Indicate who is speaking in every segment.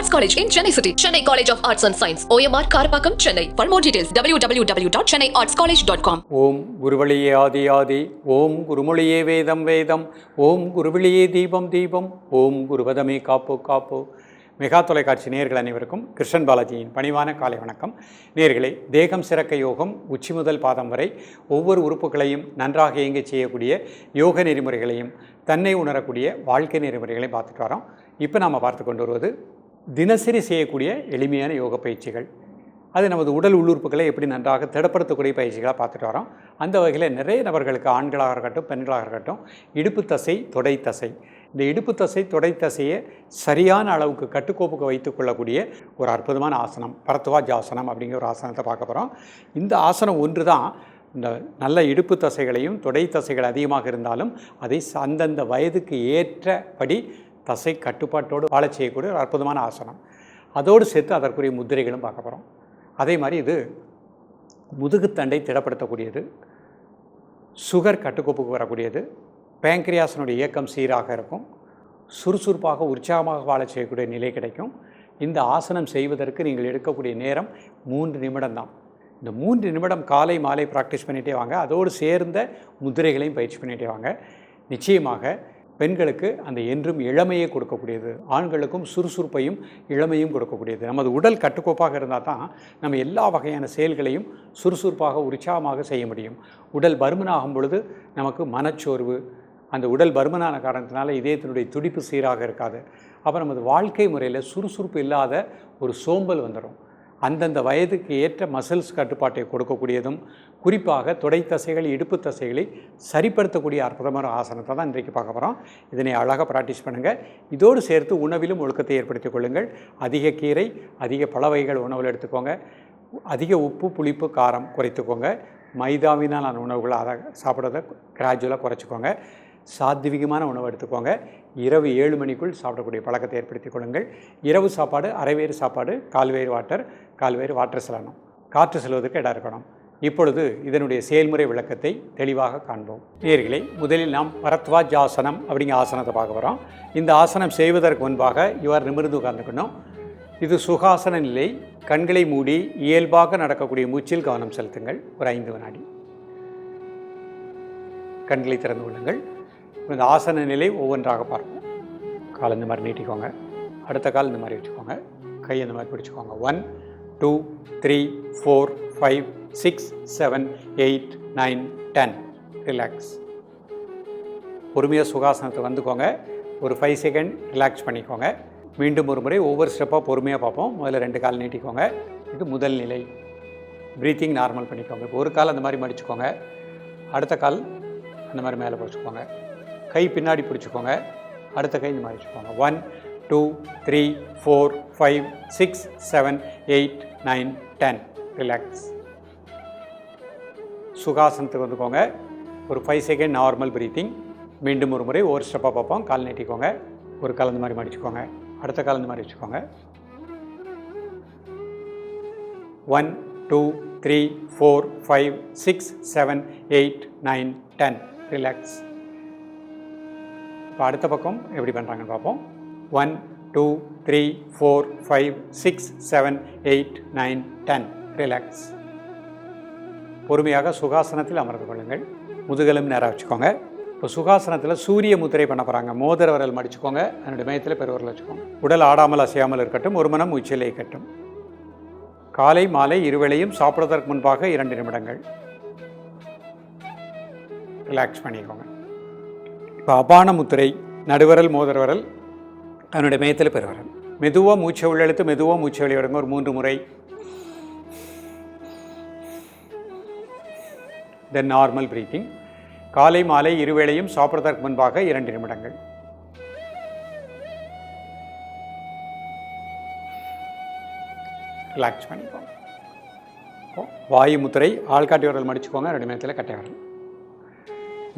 Speaker 1: Arts College in Chennai City. Chennai College of Arts and Science. OMR Karapakam, Chennai. For more details, www.chennaiartscollege.com.
Speaker 2: ஓம் குருவழியே ஆதி ஆதி, ஓம் குருமொழியே வேதம் வேதம், ஓம் குருவழியே தீபம் தீபம், ஓம் குருவதமே காப்போ காப்போ. Mega தொலைக்காட்சி நேயர்கள் அனைவருக்கும் கிருஷ்ணன் பாலாஜியின் பணிவான காலை வணக்கம். நேயர்களே, தேகம் சிறக்க யோகம் உச்சி முதல் பாதம் வரை ஒவ்வொரு உறுப்புகளையும் நன்றாக இயங்க செய்யக்கூடிய யோக நெறிமுறைகளையும் தன்னை உணரக்கூடிய வாழ்க்கை நெறிமுறைகளையும் பார்த்துட்டு வரோம். இப்போ நாம் பார்த்து கொண்டு வருவது தினசரி செய்யக்கூடிய எளிமையான யோக பயிற்சிகள். அது நமது உடல் உள்ளுறுப்புகளை எப்படி நன்றாக திடப்படுத்தக்கூடிய பயிற்சிகளாக பார்த்துட்டு வரோம். அந்த வகையில் நிறைய நபர்களுக்கு ஆண்களாக இருக்கட்டும் பெண்களாக இருக்கட்டும் இடுப்பு தசை தொடை தசை, இந்த இடுப்பு தசை தொடை தசையை சரியான அளவுக்கு கட்டுக்கோப்புக்கு வைத்து கொள்ளக்கூடிய ஒரு அற்புதமான ஆசனம் பரத்வாஜாசனம் அப்படிங்கிற ஒரு ஆசனத்தை பார்க்க போகிறோம். இந்த ஆசனம் ஒன்று தான் இந்த நல்ல இடுப்பு தசைகளையும் தொடை தசைகள் அதிகமாக இருந்தாலும் அதை அந்தந்த வயதுக்கு ஏற்றபடி தசை கட்டுப்பாட்டோடு வாழ செய்யக்கூடிய ஒரு அற்புதமான ஆசனம். அதோடு சேர்த்து அதற்குரிய முத்திரைகளும் பார்க்க போகிறோம். அதே மாதிரி இது முதுகுத்தண்டை திடப்படுத்தக்கூடியது, சுகர் கட்டுக்கோப்புக்கு வரக்கூடியது, பேங்க்ரியாஸினுடைய இயக்கம் சீராக இருக்கும், சுறுசுறுப்பாக உற்சாகமாக வாழ செய்யக்கூடிய நிலை கிடைக்கும். இந்த ஆசனம் செய்வதற்கு நீங்கள் எடுக்கக்கூடிய நேரம் 3 நிமிடம் தான். இந்த 3 நிமிடம் காலை மாலை ப்ராக்டிஸ் பண்ணிகிட்டே வாங்க. அதோடு சேர்ந்த முதிரைகளையும் பயிற்சி பண்ணிகிட்டே வாங்க. நிச்சயமாக பெண்களுக்கு அந்த என்றும் இளமையை கொடுக்கக்கூடியது, ஆண்களுக்கும் சுறுசுறுப்பையும் இளமையும் கொடுக்கக்கூடியது. நமது உடல் கட்டுக்கோப்பாக இருந்தால் தான் நம்ம எல்லா வகையான செயல்களையும் சுறுசுறுப்பாக உற்சாகமாக செய்ய முடியும். உடல் பருமனாகும் பொழுது நமக்கு மனச்சோர்வு, அந்த உடல் பருமனான காரணத்தினால இதயத்தினுடைய துடிப்பு சீராக இருக்காது. அப்போ நமது வாழ்க்கை முறையில் சுறுசுறுப்பு இல்லாத ஒரு சோம்பல் வந்துடும். அந்தந்த வயதுக்கு ஏற்ற மசில்ஸ் கட்டுப்பாட்டை கொடுக்கக்கூடியதும், குறிப்பாக தொடை தசைகள் இடுப்பு தசைகளை சரிப்படுத்தக்கூடிய அற்புதமான ஆசனத்தை தான் இன்றைக்கு பார்க்க போகிறோம். இதனை அழகாக ப்ராக்டிஸ் பண்ணுங்கள். இதோடு சேர்த்து உணவிலும் ஒழுக்கத்தை ஏற்படுத்திக் கொள்ளுங்கள். அதிக கீரை, அதிக பழ வகைகள் உணவில் எடுத்துக்கோங்க. அதிக உப்பு புளிப்பு காரம் குறைத்துக்கோங்க. மைதாவினால் உணவுகளை அதை சாப்பிட்றத கிராஜுவலாக குறைச்சிக்கோங்க. சாத்விகமான உணவு எடுத்துக்கோங்க. இரவு 7 மணிக்குள் சாப்பிடக்கூடிய பழக்கத்தை ஏற்படுத்திக் கொள்ளுங்கள். இரவு சாப்பாடு அரைவேறு சாப்பாடு, கால்வேறு வாட்டர் செல்லணும். காற்று செல்வதற்கு இடம் இருக்கணும். இப்பொழுது இதனுடைய செயல்முறை விளக்கத்தை தெளிவாக காண்போம். நேயர்களே, முதலில் நாம் பரத்வாஜாசனம் அப்படிங்கிற ஆசனத்தை பார்க்க போகிறோம். இந்த ஆசனம் செய்வதற்கு முன்பாக இவர் நிமிர்ந்து உட்கார்ந்துக்கணும். இது சுகாசன நிலை. கண்களை மூடி இயல்பாக நடக்கக்கூடிய மூச்சில் கவனம் செலுத்துங்கள். ஒரு 5 வினாடி. கண்களை திறந்து கொள்ளுங்கள். இந்த ஆசன நிலை ஒவ்வொன்றாக பார்ப்போம். கால் இந்த மாதிரி நீட்டிக்கோங்க. அடுத்த கால் இந்த மாதிரி வச்சுக்கோங்க. கை இந்த மாதிரி பிடிச்சிக்கோங்க. 1 2 3 4 5 6 7 8 9 10. ரிலாக்ஸ். பொறுமையாக சுகாசனத்தை வந்துக்கோங்க. ஒரு 5 செகண்ட் ரிலாக்ஸ் பண்ணிக்கோங்க. மீண்டும் ஒரு முறை ஒவ்வொரு ஸ்டெப்பாக பொறுமையாக பார்ப்போம். முதல்ல 2 கால் நீட்டிக்கோங்க. இது முதல் நிலை. ப்ரீத்திங் நார்மல் பண்ணிக்கோங்க. இப்போ ஒரு கால் அந்த மாதிரி மடிச்சுக்கோங்க. அடுத்த கால் அந்த மாதிரி மேலே பிடிச்சிக்கோங்க. கை பின்னாடி பிடிச்சிக்கோங்க. அடுத்த கை இந்த மாதிரி வச்சுக்கோங்க. 1 2 3 4 5 6 7 8 9 10. ரிலாக்ஸ். சுகாசனத்துக்கு வந்துக்கோங்க. ஒரு 5 செகண்ட் நார்மல் ப்ரீத்திங். மீண்டும் ஒரு முறை ஒவ்வொரு ஸ்டெப்பாக பார்ப்போம். கால் நீட்டிக்கோங்க. ஒரு கால் இந்த மாதிரி மடிச்சுக்கோங்க. அடுத்த கால் இந்த மாதிரி வச்சுக்கோங்க. 1 2 3 4 5 6 7 8 9 10. ரிலாக்ஸ். இப்போ அடுத்த பக்கம் எப்படி பண்ணுறாங்கன்னு பார்ப்போம். 1 2 3 4 5 6 7 8 9 10. ரிலாக்ஸ். பொறுமையாக சுகாசனத்தில் அமர்ந்து கொள்ளுங்கள். முதுகெலும் நேராக வச்சுக்கோங்க. இப்போ சுகாசனத்தில் சூரிய முத்திரை பண்ண போகிறாங்க. மோதிர விரல் மடிச்சுக்கோங்க. அதனுடைய மையத்தில் பெருவிரல் வச்சுக்கோங்க. உடல் ஆடாமல் அசையாமல் இருக்கட்டும். ஒரு மனம் உச்சியில் இருக்கட்டும். காலை மாலை இருவேளையும் சாப்பிடுவதற்கு முன்பாக 2 நிமிடங்கள் ரிலாக்ஸ் பண்ணிக்கோங்க. இப்போ அபான முத்திரை, நடுவரல் மோதிர விரல், அதனுடைய மையத்தில் பெருவிரல். மெதுவாக மூச்சை உள்ளெழுத்து மெதுவாக மூச்சை வெளியிடுங்க. ஒரு 3 முறை. தென் நார்மல் ப்ரீத்திங். காலை மாலை இருவேளையும் சாப்பிடுவதற்கு முன்பாக 2 நிமிடங்கள். ரிலாக்ஸ் பண்ணிக்கோங்க. வாயு முத்திரை, ஆள்காட்டி விரல் மடிச்சுக்கோங்க. 2 மையத்தில் கட்டை விரல்.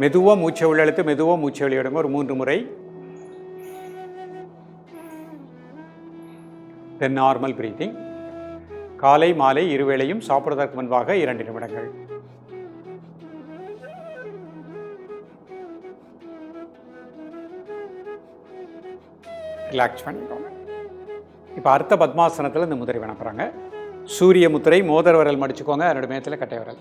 Speaker 2: மெதுவாக மூச்சை உள்ளெழுத்து மெதுவாக மூச்சை வெளியிடுங்க. ஒரு 3 முறை. தென் நார்மல் ப்ரீத்திங். காலை மாலை இருவேளையும் சாப்பிடுவதற்கு முன்பாக 2 நிமிடங்கள். ரிலாக்ஸ் பண்ணிக்கோங்க. இப்போ அர்த்த பத்மாசனத்தில் இந்த முதிரை பண்ண போகிறாங்க. சூரிய முத்திரை, மோதிர விரல் மடிச்சுக்கோங்க, அதனோட மேத்தில் கட்டை விரல்.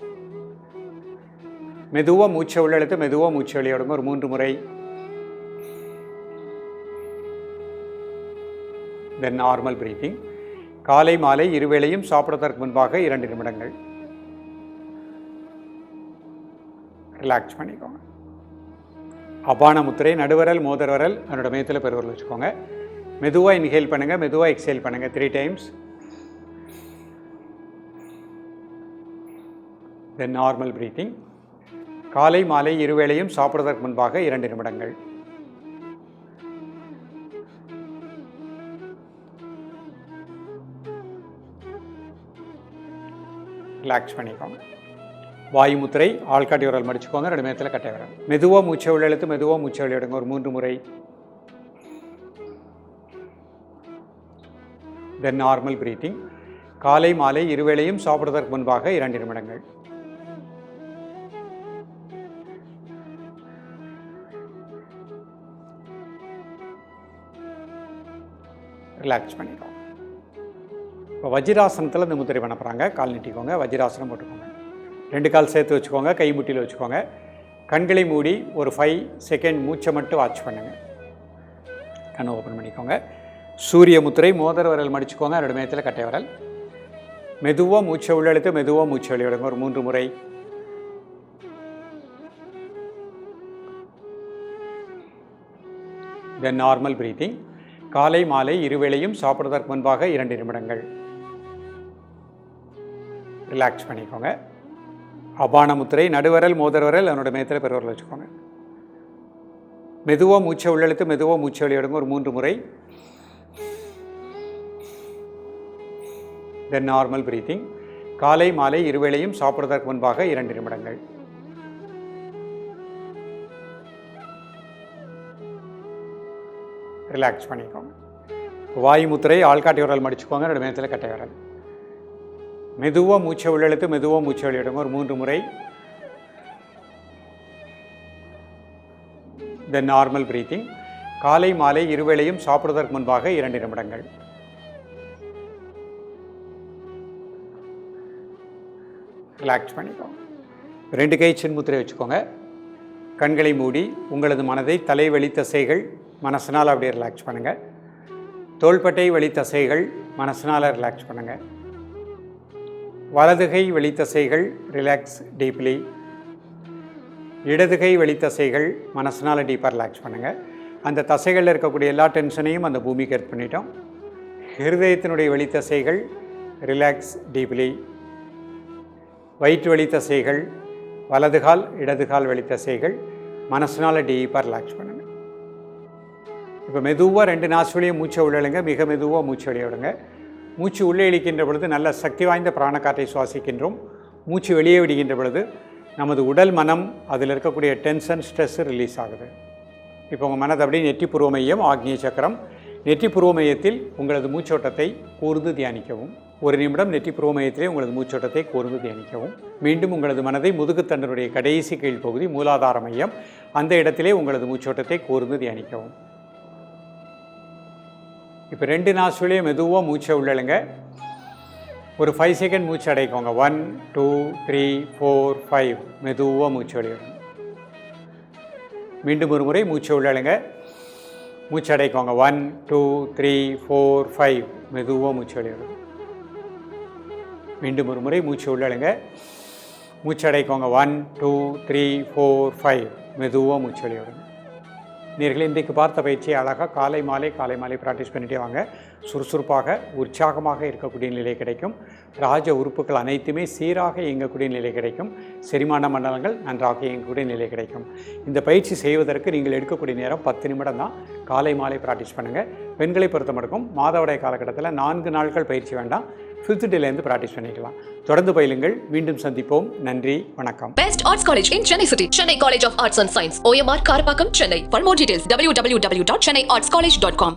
Speaker 2: மெதுவாக மூச்சை உள்ளெழுத்து மெதுவாக மூச்சை வெளியிடுங்க ஒரு 3 முறை. தென் நார்மல் பிரீத்திங். காலை மாலை இருவேளையும் சாப்பிடுவதற்கு முன்பாக 2 நிமிடங்கள் ரிலாக்ஸ் பண்ணிக்கோங்க. அபான முத்திரை, நடுவரல், மோதிர விரல், அதனோட மேத்தில் பெருவரல் வச்சுக்கோங்க. மெதுவாக இன்ஹேல் பண்ணுங்கள், மெதுவாக எக்ஸேல் பண்ணுங்கள் 3 டைம்ஸ். தென் நார்மல் பிரீத்திங். காலை மாலை இருவேளையும் சாப்பிடுவதற்கு முன்பாக 2 நிமிடங்கள். ரிலாக்ஸ் பண்ணிக்கோங்க. வாயு முத்திரை, ஆள்காட்டி விரல் மடிச்சுக்கோங்க, 2 மேத்தில் கட்டை விரல். மெதுவாக மூச்சை உள்ளெழுத்து மெதுவாக மூச்சை வெளியிடுங்க ஒரு 3 முறை. தென் நார்மல் பிரீத்திங். காலை மாலை இருவேளையும் சாப்பிடுவதற்கு முன்பாக 2 நிமிடங்கள். ரிலாக்ஸ் பண்ணிக்கோங்க. இப்போ வஜ்ராசனத்தில் இந்த முத்திரை பண்ண போகிறாங்க. கால் நீட்டிக்கோங்க, வஜ்ராசனம் போட்டுக்கோங்க. 2 கால் சேர்த்து வச்சுக்கோங்க, கை முட்டியில் வச்சுக்கோங்க. கண்களை மூடி ஒரு 5 செகண்ட் மூச்சை மட்டும் வாட்ச் பண்ணுங்கள். கண்ணை ஓப்பன் பண்ணிக்கோங்க. சூரிய முத்திரை, மோதிர விரல் மடிச்சுக்கோங்க, அதோட மேத்தில் கட்டை விரல். மெதுவாக மூச்சை உள்ளெழுத்து மெதுவாக மூச்சை வெளியிடுங்க ஒரு 3 முறை. தென் நார்மல் பிரீத்திங். காலை மாலை இருவேளையும் சாப்பிடுவதற்கு முன்பாக 2 நிமிடங்கள். ரிலாக்ஸ் பண்ணிக்கோங்க. அபான முத்திரை, நடுவரல், மோதிர விரல், அதனோட மேத்தில் பெருவரல் வச்சுக்கோங்க. மெதுவாக மூச்சை உள்ளெழுத்து மெதுவாக மூச்சை வெளியிடுங்க ஒரு 3 முறை. தென் நார்மல் பிரீத்திங். காலை மாலை இருவேளையும் சாப்பிடுவதற்கு முன்பாக 2 நிமிடங்கள். ரிலாக்ஸ் பண்ணிக்கோங்க. வாயு முத்திரை, ஆள்காட்டி விரல் மடிச்சுக்கோங்க, 2 மேத்தில் கட்டை விரல். மெதுவாக மூச்சை உள்ளெழுத்து மெதுவாக மூச்சை வெளியிடுங்க ஒரு 3 முறை. தென் நார்மல் பிரீத்திங். காலை மாலை இருவேளையும் சாப்பிடுவதற்கு முன்பாக 2 நிமிடங்கள். ரிலாக்ஸ் பண்ணிக்கோங்க. 2 கை சின்முத்திரை வச்சுக்கோங்க. கண்களை மூடி உங்களது மனதை தலை வலி தசைகள் மனசனால் அப்படியே ரிலாக்ஸ் பண்ணுங்கள். தோள்பட்டை வலி தசைகள் மனசனால் ரிலாக்ஸ் பண்ணுங்கள். வலதுகை வெளித்தசைகள் ரிலாக்ஸ் டீப்லி. இடதுகை வெளித்தசைகள் மனசனால் டீப்பாக ரிலாக்ஸ் பண்ணுங்கள். அந்த தசைகளில் இருக்கக்கூடிய எல்லா டென்ஷனையும் அந்த பூமிக்கு எர்த் பண்ணிட்டோம். ஹிருதயத்தினுடைய வெளித்தசைகள் ரிலாக்ஸ் டீப்லி. வயிற்று வெளித்தசைகள், வலதுகால் இடதுகால் வெளித்தசைகள் மனசனால் டீப்பாக ரிலாக்ஸ் பண்ணுங்கள். இப்போ மெதுவாக 2 நாசுலையும் மூச்சை உள்ளழுங்க, மிக மெதுவாக மூச்சு வெளியே விடுங்க. மூச்சு உள்ளே இழுக்கின்ற பொழுது நல்ல சக்தி வாய்ந்த பிராணக்காற்றை சுவாசிக்கின்றோம். மூச்சு வெளியே விடுகின்ற பொழுது நமது உடல் மனம் அதில் இருக்கக்கூடிய டென்ஷன் ஸ்ட்ரெஸ் ரிலீஸ் ஆகுது. இப்போ உங்கள் மனது அப்படியே நெற்றி புருவ மையம், ஆக்னிய சக்கரம். நெற்றி புருவ மையத்தில் உங்களது மூச்சோட்டத்தை கூர்ந்து தியானிக்கவும். 1 நிமிடம் நெற்றி புருவ மையத்திலே உங்களது மூச்சோட்டத்தை கூர்ந்து தியானிக்கவும். மீண்டும் உங்களது மனதை முதுகுத்தண்டனுடைய கடைசி கீழ்ப்பகுதி மூலாதார மையம், அந்த இடத்திலே உங்களது மூச்சோட்டத்தை கூர்ந்து தியானிக்கவும். இப்போ 2 நாசுலையும் மெதுவாக மூச்சை உள்ளழுங்க. ஒரு 5 செகண்ட் மூச்சு அடைக்கோங்க. 1 2 3 4 5 மெதுவாக மூச்சு வெளியிடுங்க. மீண்டும் ஒரு முறை மூச்சு உள்ளழுங்க. மூச்சு அடைக்கோங்க. 1 2 3 4 5 மெதுவாக மூச்சு வெளியிடுங்க. மீண்டும் ஒரு முறை மூச்சு உள்ளழுங்க. மூச்சு அடைக்கோங்க. 1 2 3 4 5 மெதுவாக மூச்சு வெளியிடுங்க. நீர்கள் இன்றைக்கு பார்த்த பயிற்சியை அழகாக காலை மாலை ப்ராக்டிஸ் பண்ணிட்டே வாங்க. சுறுசுறுப்பாக உற்சாகமாக இருக்கக்கூடிய நிலை கிடைக்கும். ராஜ உறுப்புகள் அனைத்துமே சீராக இயங்கக்கூடிய நிலை கிடைக்கும். செரிமான மண்டலங்கள் நன்றாக இயங்கக்கூடிய நிலை கிடைக்கும். இந்த பயிற்சி செய்வதற்கு நீங்கள் எடுக்கக்கூடிய நேரம் 10 நிமிடம் தான். காலை மாலை ப்ராக்டிஸ் பண்ணுங்கள். பெண்களை பொறுத்த மட்டும் மாதவிடாய் காலகட்டத்தில் 4 நாட்கள் பயிற்சி வேண்டாம். 5th டேலேருந்து ப்ராக்டிஸ் பண்ணிக்கலாம். தொடர்ந்து பயிலுங்கள். மீண்டும் சந்திப்போம். நன்றி, வணக்கம்.
Speaker 1: Best Arts College in Chennai City. Chennai College of Arts and Science. OMR Karapakam, Chennai. For more details, www.chennaiartscollege.com.